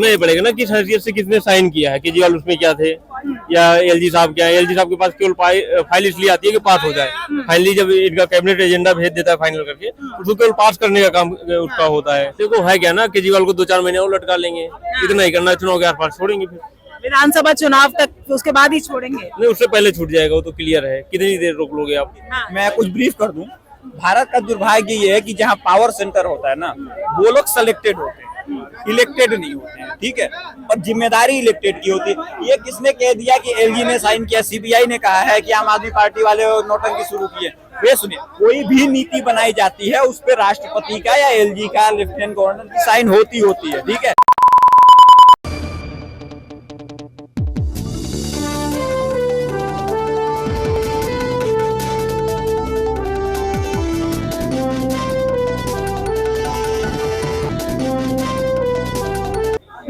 नहीं पड़ेगा ना किस हैसियत से किसने साइन किया है, केजरीवाल उसमें क्या थे या एलजी साहब क्या है। एलजी साहब के पास केवल फाइल इसलिए आती है कि पास हो जाए। फाइनली जब इनका कैबिनेट एजेंडा भेज देता है फाइनल करके, उसको केवल पास करने का काम उसका होता है। देखो है क्या ना, केजरीवाल को 2-4 महीने और लटका लेंगे, इतना ही करना, चुनाव के आसपास छोड़ेंगे, फिर विधानसभा चुनाव तक उसके बाद ही छोड़ेंगे। नहीं उससे पहले छूट जाएगा, वो तो क्लियर है। कितनी देर रोक लोगे आप? मैं कुछ ब्रीफ कर दूं। भारत का दुर्भाग्य ये है कि जहाँ पावर सेंटर होता है ना, वो लोग सिलेक्टेड होते हैं, इलेक्टेड नहीं होते हैं, ठीक है। और जिम्मेदारी इलेक्टेड की होती है। ये किसने कह दिया कि एलजी ने साइन किया? सीबीआई ने कहा है कि आम आदमी पार्टी वाले नोटंकी शुरू किए। वे सुनिए, कोई भी नीति बनाई जाती है उस पर राष्ट्रपति का या एलजी का, लेफ्टिनेंट गवर्नर की साइन होती है, ठीक है।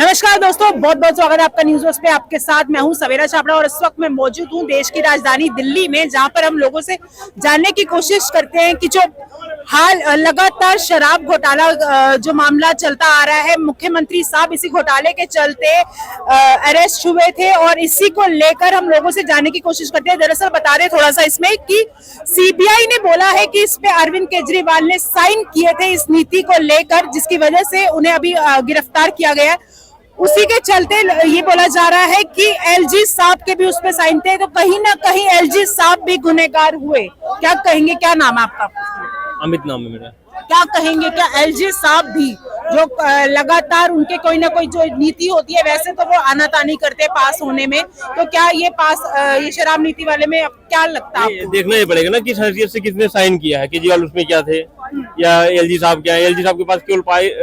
नमस्कार दोस्तों, बहुत बहुत स्वागत है आपका न्यूज़ पे। आपके साथ मैं हूं सवेरा छाबड़ा और इस वक्त मैं मौजूद हूं देश की राजधानी दिल्ली में, जहां पर हम लोगों से जानने की कोशिश करते हैं कि जो हाल लगातार शराब घोटाला जो मामला चलता आ रहा है, मुख्यमंत्री साहब इसी घोटाले के चलते अरेस्ट हुए थे और इसी को लेकर हम लोगों से जानने की कोशिश करते हैं। दरअसल बता दें थोड़ा सा इसमें कि सीबीआई ने बोला है कि इस पे अरविंद केजरीवाल ने साइन किए थे इस नीति को लेकर, जिसकी वजह से उन्हें अभी गिरफ्तार किया गया है। उसी के चलते ये बोला जा रहा है कि एलजी साहब के भी उस पे साइन थे, तो कहीं ना कहीं एलजी साहब भी गुनहगार हुए। क्या कहेंगे, क्या नाम है आपका? अमित नाम है मेरा। क्या कहेंगे, क्या एलजी साहब भी जो लगातार उनके कोई ना कोई जो नीति होती है, वैसे तो वो आनाकानी करते हैं पास होने में, तो क्या ये शराब नीति वाले में अब क्या लगता है? देखना ही पड़ेगा ना किस हैसियत से किसने साइन किया है। केजरीवाल उसमें क्या थे या एलजी साहब क्या है। एलजी साहब के पास केवल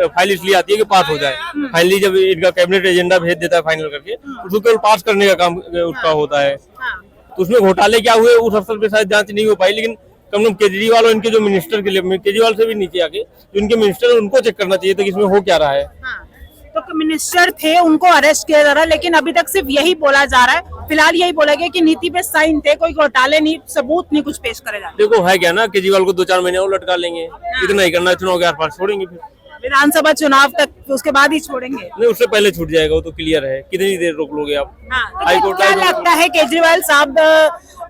फाइल इसलिए आती है कि पास हो जाए। फाइनली जब इनका कैबिनेट एजेंडा भेज देता है फाइनल करके, उसको केवल पास करने का काम उसका होता है। तो उसमें घोटाले क्या हुए उस अवसर पे शायद जांच नहीं हो पाई, लेकिन कम से कम केजरीवाल और इनके जो मिनिस्टर के लिए, केजरीवाल से भी नीचे आके जो इनके मिनिस्टर है उनको चेक करना चाहिए था कि इसमें हो क्या रहा है। तो मिनिस्टर थे, उनको अरेस्ट किया जा रहा है, लेकिन अभी तक सिर्फ यही बोला जा रहा है, फिलहाल यही बोला गया कि नीति पे साइन थे, कोई घोटाले नहीं, सबूत नहीं कुछ पेश करे जा रहे। देखो है क्या ना, केजरीवाल को 2-4 महीने और लटका लेंगे, इतना ही करना, चुनाव के आसपास छोड़ेंगे, फिर विधानसभा चुनाव तक उसके बाद ही छोड़ेंगे। नहीं उससे पहले छूट जाएगा, वो तो क्लियर है। कितनी देर रोक लोगे आप? तो क्या लगता है, केजरीवाल साहब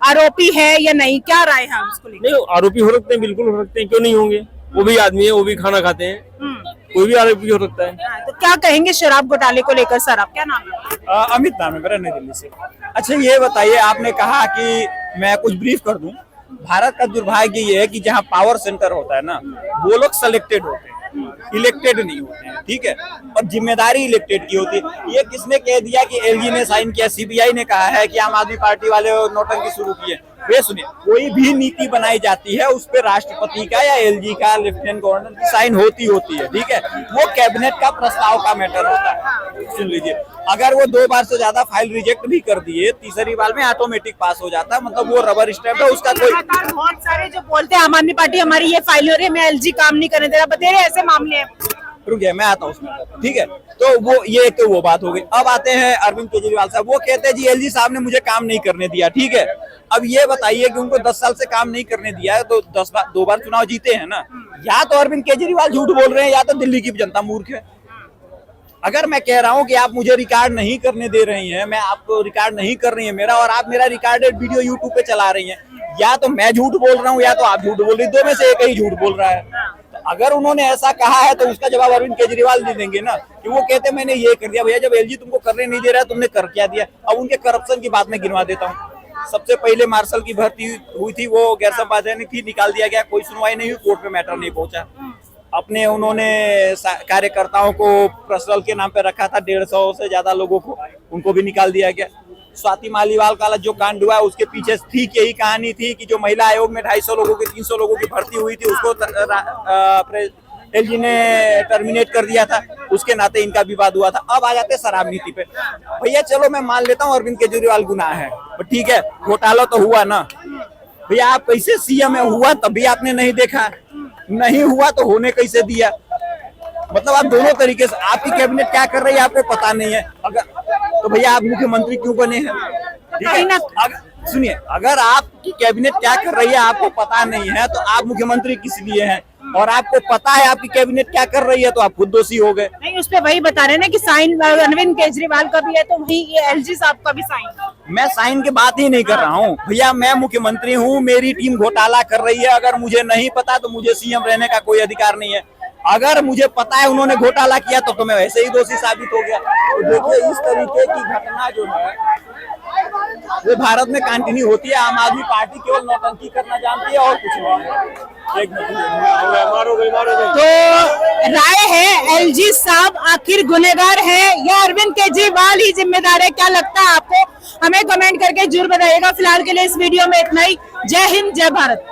आरोपी है या नहीं, क्या राय है उसको लेकर? नहीं आरोपी हो सकते हैं, बिल्कुल हो सकते हैं, क्यों नहीं होंगे। वो भी आदमी है, वो भी खाना खाते हैं, कोई भी आरोपी हो सकता है। तो क्या कहेंगे शराब घोटाले को लेकर सर, आप क्या नाम है? अमित नाम है मेरा, नई दिल्ली से। अच्छा ये बताइए, आपने कहा कि मैं कुछ ब्रीफ कर दूं। भारत का दुर्भाग्य ये है कि जहाँ पावर सेंटर होता है ना, वो लोग सिलेक्टेड होते हैं, इलेक्टेड नहीं होते हैं, ठीक है। और जिम्मेदारी इलेक्टेड की होती है। ये किसने कह दिया कि एलजी ने साइन किया? सीबीआई ने कहा है कि आम आदमी पार्टी वाले नोटंकी शुरू किए। वे सुनिए, कोई भी नीति बनाई जाती है उस पर राष्ट्रपति का या एलजी का, लेफ्टिनेंट गवर्नर की साइन होती है, ठीक है। वो कैबिनेट का प्रस्ताव का मैटर होता है। सुन लीजिए, अगर वो 2 बार से ज्यादा फाइल रिजेक्ट भी कर दिए, तीसरी बार में ऑटोमेटिक पास हो जाता है, मतलब वो रबर स्टैम्प है, उसका कोई। बहुत सारे जो बोलते हैं आम आदमी पार्टी हमारी ये फाइल हो रही है, मैं एलजी काम नहीं करने दे रहा, बतेरे ऐसे मामले हैं। रुक गया, मैं आता हूँ उसमें, ठीक है। तो वो बात हो गई। अब आते हैं अरविंद केजरीवाल साहब। वो कहते हैं जी एलजी साहब ने मुझे काम नहीं करने दिया, ठीक है। अब ये बताइए कि उनको 10 साल से काम नहीं करने दिया है, तो 2 बार चुनाव जीते हैं ना। या तो अरविंद केजरीवाल झूठ बोल रहे हैं, या तो दिल्ली की जनता मूर्ख है। अगर मैं कह रहा हूं कि आप मुझे रिकॉर्ड नहीं करने दे रही हैं, मैं आपको रिकॉर्ड नहीं कर रही है मेरा, और आप मेरा रिकॉर्डेड वीडियो यूट्यूब पे चला रही हैं, या तो मैं झूठ बोल रहा हूँ या तो आप झूठ बोल रही, 2 में से एक ही झूठ बोल रहा है। तो अगर उन्होंने ऐसा कहा है तो उसका जवाब अरविंद केजरीवाल दे देंगे ना, कि वो कहते मैंने ये कर दिया। भैया जब एलजी तुमको करने नहीं दे रहा है, तुमने कर क्या दिया? अब उनके करप्शन की बात मैं गिनवा देता हूँ। सबसे पहले मार्शल की भर्ती हुई थी, वो गैर संवैधानिक थी, निकाल दिया गया, कोई सुनवाई नहीं हुई, कोर्ट में मैटर नहीं पहुंचा। अपने उन्होंने कार्यकर्ताओं को पर्सनल के नाम पे रखा था, 150 से ज्यादा लोगों को, उनको भी निकाल दिया गया। स्वाति मालीवाल का जो कांड हुआ उसके पीछे ठीक यही कहानी थी कि जो महिला आयोग में 250 लोगों की 300 लोगों की भर्ती हुई थी, उसको एलजी ने टर्मिनेट कर दिया था, उसके नाते इनका विवाद हुआ था। अब आ जाते हैं शराब नीति पे। भैया चलो मैं मान लेता हूँ अरविंद केजरीवाल गुनाह है, ठीक है, घोटाला तो हुआ ना। भैया आप कैसे सीएम है, हुआ तब भी आपने नहीं देखा, नहीं हुआ तो होने कैसे दिया? मतलब आप दोनों तरीके से, आपकी कैबिनेट क्या कर रही है आपको पता नहीं है। अगर तो भैया आप मुख्यमंत्री क्यों बने हैं? ठीक है, सुनिए, अगर आपकी कैबिनेट क्या कर रही है आपको पता नहीं है, तो आप मुख्यमंत्री किस लिए हैं? और आपको पता है आपकी कैबिनेट क्या कर रही है, तो आप खुद दोषी हो गए। नहीं, उस पे वही बता रहे हैं ना कि साइन अरविंद केजरीवाल का भी है, तो वही ये एलजी साहब का भी साइन। मैं साइन की बात ही नहीं कर रहा हूँ भैया, मैं मुख्यमंत्री हूँ, मेरी टीम घोटाला कर रही है। अगर मुझे नहीं पता तो मुझे सीएम रहने का कोई अधिकार नहीं है। अगर मुझे पता है उन्होंने घोटाला किया तो मैं वैसे ही दोषी साबित हो गया। तो देखिए इस तरीके की घटना जो है वो भारत में कंटिन्यू होती है। आम आदमी पार्टी केवल नौटंकी करना जानती है और कुछ नहीं है। एक मिनट, तो राय है एलजी साहब आखिर गुनहगार है या अरविंद केजरीवाल ही जिम्मेदार है? क्या लगता है आपको? हमें कमेंट करके जरूर बताइएगा। फिलहाल के लिए इस वीडियो में इतना ही। जय हिंद, जय भारत।